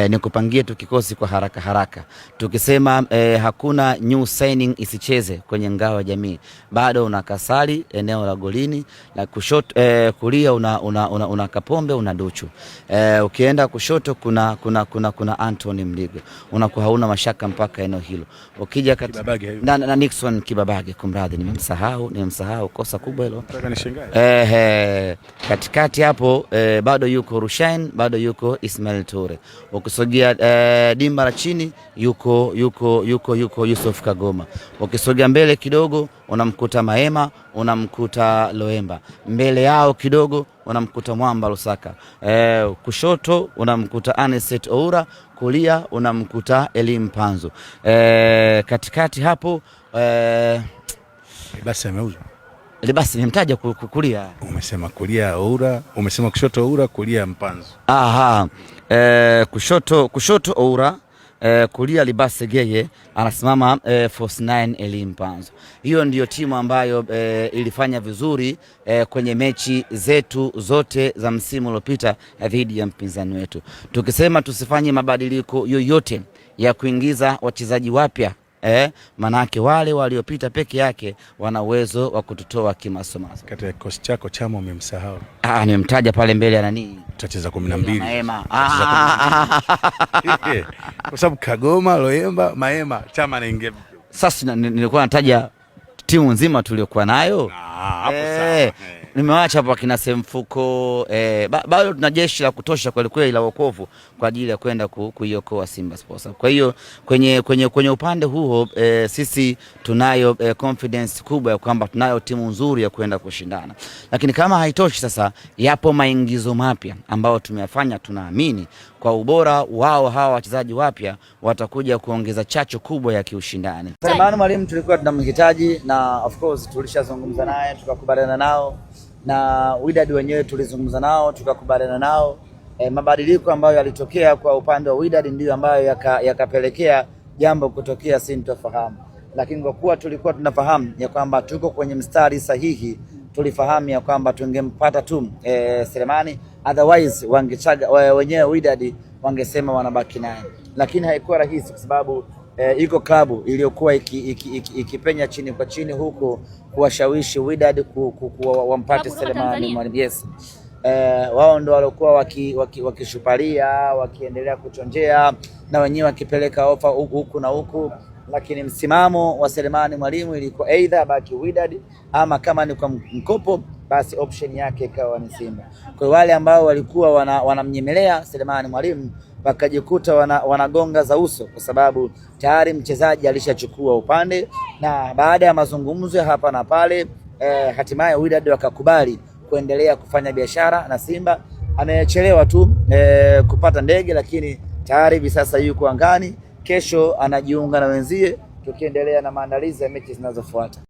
nikupangie tu kikosi kwa haraka haraka. Tukisema hakuna new signing isicheze kwenye ngao ya jamii, bado una Kasali eneo la golini, na kushoto kulia una Kapombe, una Duchu. Ukienda kushoto kuna Anthony Mligo. Unakuwa hauna mashaka mpaka eneo hilo. Ukija na Nixon Kibabage, kumradhi nimemsahau, kosa kubwa hilo. Katikati hapo bado yuko Rushain, bado yuko Ismail Toure. Ukisogea dimba la chini yuko Yusuf Kagoma. Ukisogea mbele kidogo unamkuta Maema, unamkuta Loemba. Mbele yao kidogo unamkuta Mwamba Lusaka. Kushoto unamkuta Anicet Oura, kulia unamkuta Elim Panzo. Katikati hapo basi ameuzwa. Basi nimemtaja kulia. Umesema kulia Oura, umesema kushoto Oura, kulia Mpanzo. Aha. Kushoto Oura, kulia Libase Geye, anasimama Force 9 Elim Panzo. Hiyo ndiyo timu ambayo ilifanya vizuri kwenye mechi zetu zote za msimu uliopita dhidi ya mpinzani wetu. Tukisema tusifanye mabadiliko yoyote ya kuingiza wachezaji wapya, manake wale waliopita peke yake wana uwezo wa kututoa kimasomaso. Kati ya kikosi chako Chama umemsahau. Nimemtaja pale mbele ya nani? Tutacheza 12. Maema. Kwa sababu Kagoma, Loemba, Maema, Chama anaingia. Sasa nilikuwa nataja timu nzima tuliokuwa nayo. Hapo sawa. Nimewacha hapo kina Semfuko, bado tuna jeshi la kutosha kweli kweli la wokovu kwa ajili ya kwenda kuiokoa Simba Sports. Kwa hiyo kwenye upande huo sisi tunayo confidence kubwa ya kwamba tunayo timu nzuri ya kwenda kushindana. Lakini kama haitoshi, sasa yapo maingizo mapya ambao tumeyafanya. Tunaamini kwa ubora wao hawa wachezaji wapya watakuja kuongeza chachu kubwa ya kiushindani. Selemani Mwalimu tulikuwa tunamhitaji, na of course tulishazungumza naye tukakubaliana nao, na Wydad wenyewe tulizungumza nao tukakubaliana nao. Mabadiliko ambayo yalitokea kwa upande wa Wydad ndio ambayo yakapelekea jambo kutokea sintofahamu, lakini kwa kuwa tulikuwa tunafahamu ya kwamba tuko kwenye mstari sahihi, tulifahamu ya kwamba tungempata tu Selemani, otherwise wangechaga wenyewe Wydad wangesema wanabaki naye, lakini haikuwa rahisi kwa sababu iko klabu iliyokuwa ikipenya chini kwa chini huko kuwashawishi Wydad wampate Selemani Mwalimu. Yes. Wao ndo walikuwa wakishupalia wakiendelea kuchonjea na wenyewe wakipeleka ofa huku na huku, lakini msimamo wa Selemani Mwalimu ilikuwa either baki Wydad ama kama ni kwa mkopo basi option yake ikawa ni Simba. Kwa wale ambao walikuwa wanamnyemelea Selemani Mwalimu wakajikuta wanagonga za uso, kwa sababu tayari mchezaji alishachukua upande, na baada ya mazungumzo ya hapa na pale hatimaye Wydad wakakubali kuendelea kufanya biashara na Simba. Amechelewa tu kupata ndege, lakini tayari hivi sasa yuko angani. Kesho anajiunga na wenzie, tukiendelea na maandalizi ya mechi zinazofuata.